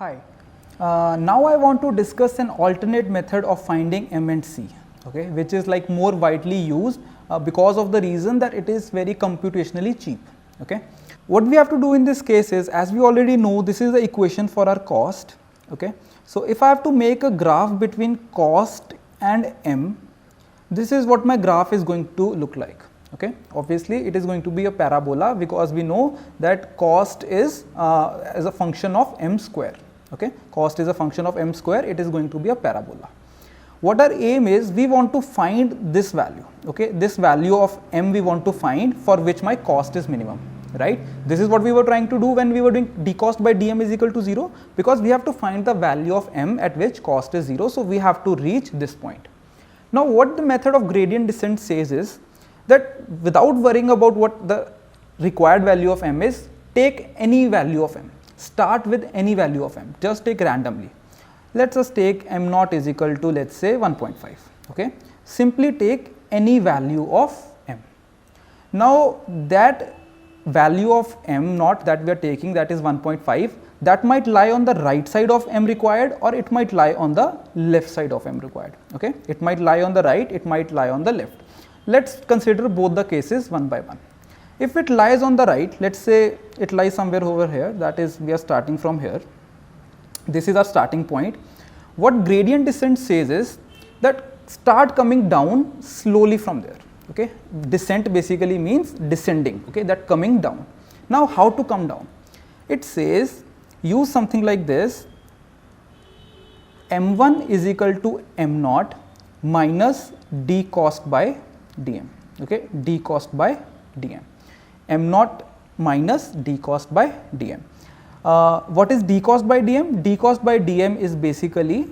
Hi, now I want to discuss an alternate method of finding m and c, okay, which is like more widely used because of the reason that it is very computationally cheap. Okay. What we have to do in this case is, as we already know, this is the equation for our cost. Okay. So, if I have to make a graph between cost and m, this is what my graph is going to look like. Okay. Obviously, it is going to be a parabola because we know that cost is as a function of m square. Okay. Cost is a function of m square, it is going to be a parabola. What our aim is, we want to find this value. Okay. This value of m we want to find for which my cost is minimum, right. This is what we were trying to do when we were doing d cost by dm is equal to 0, because we have to find the value of m at which cost is 0. So, we have to reach this point. Now, what the method of gradient descent says is that without worrying about what the required value of m is, take any value of m. Start with any value of m, just take randomly. Let us take m naught is equal to, let us say 1.5. Okay. Simply take any value of m. Now, that value of m naught that we are taking, that is 1.5, that might lie on the right side of m required, or it might lie on the left side of m required. Okay. It might lie on the right, it might lie on the left. Let us consider both the cases one by one. If it lies on the right, let us say it lies somewhere over here, that is, we are starting from here. This is our starting point. What gradient descent says is that start coming down slowly from there. Okay. Descent basically means descending, okay, that coming down. Now, how to come down? It says use something like this: m1 is equal to m naught minus d cost by dm. Okay. D cost by dm. M naught minus d cost by dm. What is d cost by dm? D cost by dm is basically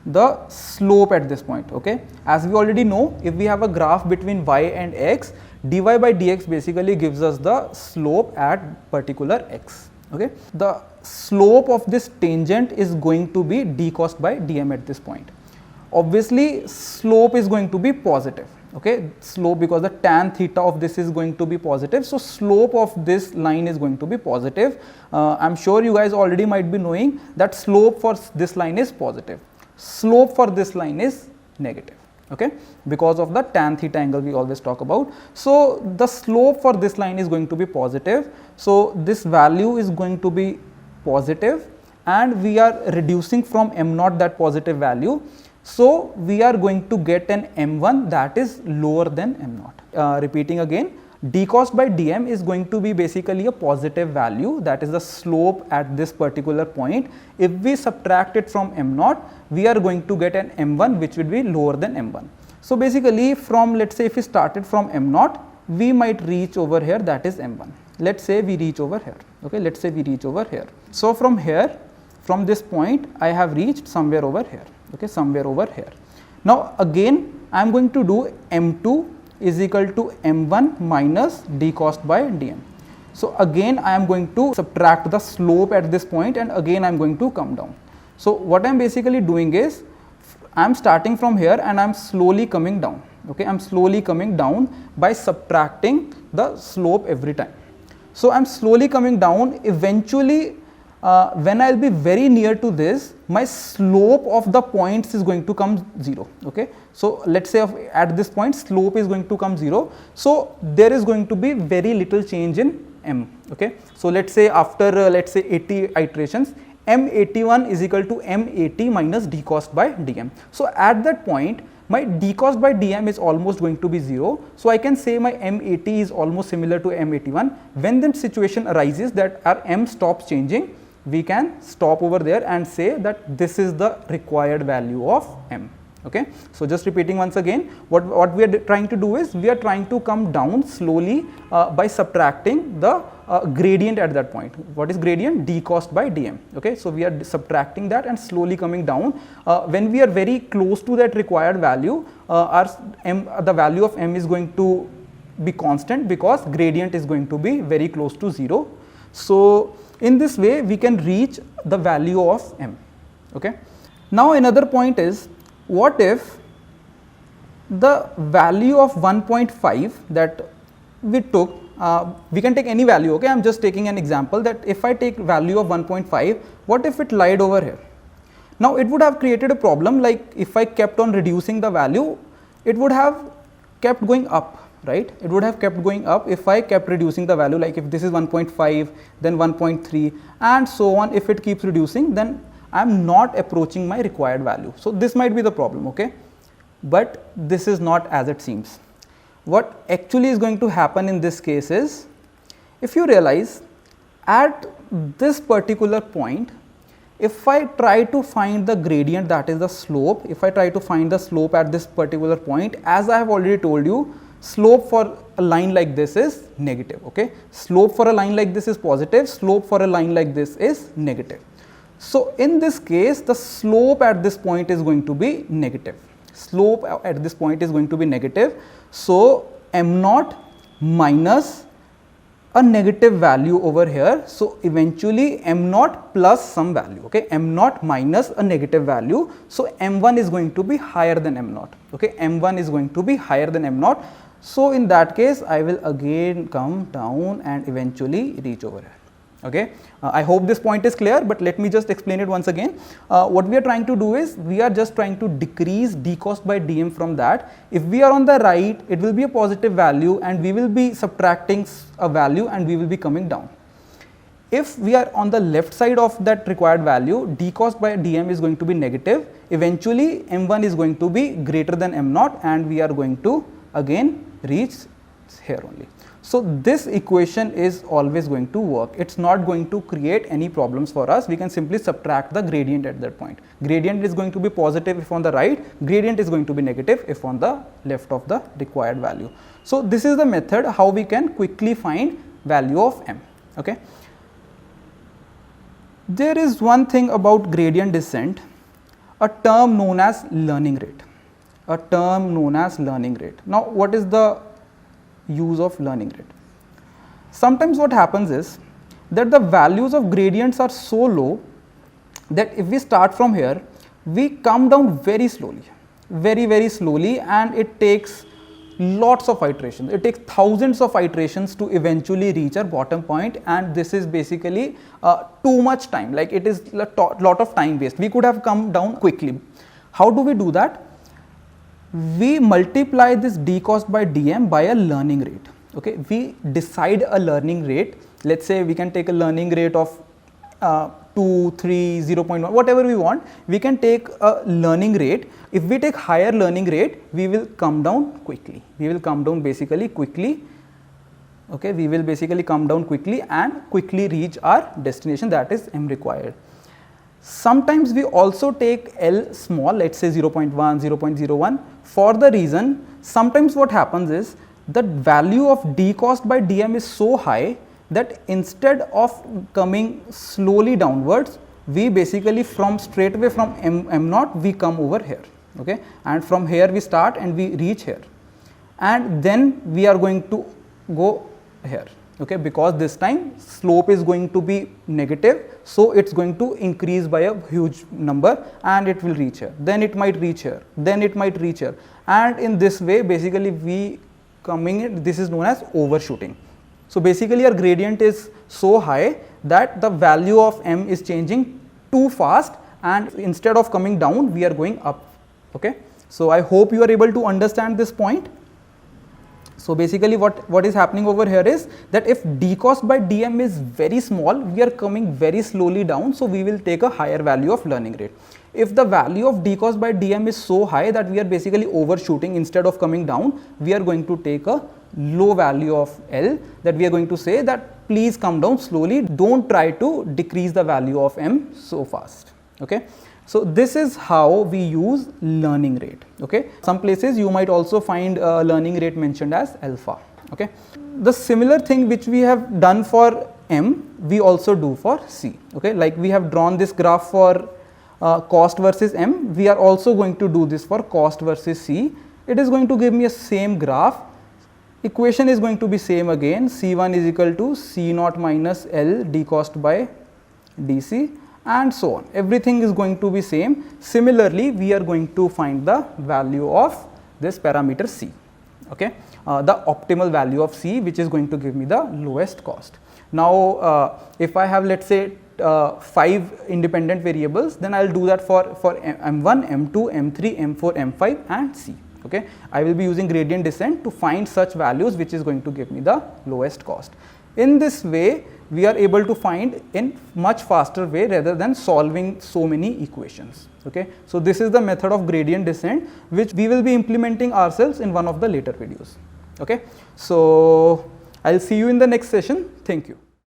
the slope at this point. Okay. As we already know, if we have a graph between y and x, dy by dx basically gives us the slope at particular x. Okay. The slope of this tangent is going to be d cost by dm at this point. Obviously, slope is going to be positive. Okay, slope, because the tan theta of this is going to be positive. So, slope of this line is going to be positive. I am sure you guys already might be knowing that slope for this line is positive. Slope for this line is negative. Okay, because of the tan theta angle we always talk about. So, the slope for this line is going to be positive. So, this value is going to be positive, and we are reducing from m naught that positive value. So, we are going to get an m1 that is lower than m naught. Repeating again, d cost by dm is going to be basically a positive value, that is the slope at this particular point. If we subtract it from m naught, we are going to get an m1 which will be lower than m1. So, basically from, let us say if we started from m naught, we might reach over here, that is m1. Let us say we reach over here. Okay, let us say we reach over here. So, from here, from this point, I have reached somewhere over here. Okay, somewhere over here. Now, again I am going to do m2 is equal to m1 minus d cost by dm. So, again I am going to subtract the slope at this point, and again I am going to come down. So, what I am basically doing is, I am starting from here and I am slowly coming down. Okay, I am slowly coming down by subtracting the slope every time. So, I am slowly coming down. Eventually, when I will be very near to this, my slope of the points is going to come 0. Okay. So, let us say at this point slope is going to come 0. So, there is going to be very little change in m. Okay. So, let us say after let us say 80 iterations, m81 is equal to m80 minus d cost by dm. So, at that point my d cost by dm is almost going to be 0. So, I can say my m80 is almost similar to m81. When the situation arises that our m stops changing, we can stop over there and say that this is the required value of m. Okay. So, just repeating once again, what we are trying to do is, we are trying to come down slowly by subtracting the gradient at that point. What is gradient? D cost by dm. Okay. So, we are subtracting that and slowly coming down. When we are very close to that required value, the value of m is going to be constant, because gradient is going to be very close to 0. So, in this way we can reach the value of m. Okay. Now, another point is, what if the value of 1.5 that we took we can take any value, okay. I am just taking an example that if I take value of 1.5, what if it lied over here? Now it would have created a problem, like if I kept on reducing the value, it would have kept going up, right? It would have kept going up if I kept reducing the value, like if this is 1.5, then 1.3 and so on. If it keeps reducing, then I am not approaching my required value. So this might be the problem, okay. But this is not as it seems. What actually is going to happen in this case is, if you realize at this particular point, if I try to find the gradient, that is the slope, if I try to find the slope at this particular point, as I have already told you, slope for a line like this is negative, okay. Slope for a line like this is positive, slope for a line like this is negative. So in this case, the slope at this point is going to be negative. Slope at this point is going to be negative. So m naught minus a negative value over here. So eventually m naught plus some value, okay. M naught minus a negative value. So m1 is going to be higher than m naught, okay. M1 is going to be higher than m naught. So in that case, I will again come down and eventually reach over here, okay. I hope this point is clear, but let me just explain it once again. What we are trying to do is, we are just trying to decrease d cost by dm from that. If we are on the right, it will be a positive value and we will be subtracting a value and we will be coming down. If we are on the left side of that required value, d cost by dm is going to be negative. Eventually m1 is going to be greater than m naught and we are going to again reach here only. So this equation is always going to work. It's not going to create any problems for us. We can simply subtract the gradient at that point. Gradient is going to be positive if on the right, gradient is going to be negative if on the left of the required value. So this is the method how we can quickly find value of m, okay. There is one thing about gradient descent, a term known as learning rate. A term known as learning rate. Now what is the use of learning rate? Sometimes what happens is that the values of gradients are so low that if we start from here, we come down very slowly, very slowly, and it takes lots of iterations. It takes thousands of iterations to eventually reach our bottom point, and this is basically too much time, like it is a lot of time waste. We could have come down quickly. How do we do that? We multiply this d cost by dm by a learning rate, okay. We decide a learning rate. Let's say we can take a learning rate of 2, 3, 0.1, whatever we want. We can take a learning rate. If we take higher learning rate, we will come down quickly. We will come down basically quickly, okay. We will basically come down quickly and quickly reach our destination, that is m required. Sometimes we also take L small, let's say 0.1, 0.01, for the reason, sometimes what happens is the value of d cost by dm is so high that instead of coming slowly downwards, we basically straight away from m naught we come over here, okay, and from here we start and we reach here, and then we are going to go here, okay, because this time slope is going to be negative, so it's going to increase by a huge number and it will reach here, then it might reach here, then it might reach here, and in this way basically we coming in, this is known as overshooting. So basically our gradient is so high that the value of m is changing too fast, and instead of coming down we are going up, okay. So I hope you are able to understand this point. So basically what is happening over here is that if d cost by dm is very small, we are coming very slowly down, so we will take a higher value of learning rate. If the value of d cost by dm is so high that we are basically overshooting, instead of coming down, we are going to take a low value of L, that we are going to say that please come down slowly, don't try to decrease the value of m so fast, okay. So this is how we use learning rate, okay. Some places you might also find learning rate mentioned as alpha, okay. The similar thing which we have done for m, we also do for c, okay. Like we have drawn this graph for cost versus m, we are also going to do this for cost versus c. It is going to give me a same graph. Equation is going to be same again, C1 is equal to C naught minus L d cost by dc, and so on. Everything is going to be same. Similarly, we are going to find the value of this parameter c. okay, the optimal value of C, which is going to give me the lowest cost. Now, if I have, let's say, 5 independent variables, then I will do that for M1, M2, M3, M4, M5 and C. Okay, I will be using gradient descent to find such values which is going to give me the lowest cost. In this way, we are able to find in much faster way rather than solving so many equations. Okay, so this is the method of gradient descent which we will be implementing ourselves in one of the later videos. Okay, so I'll see you in the next session. Thank you.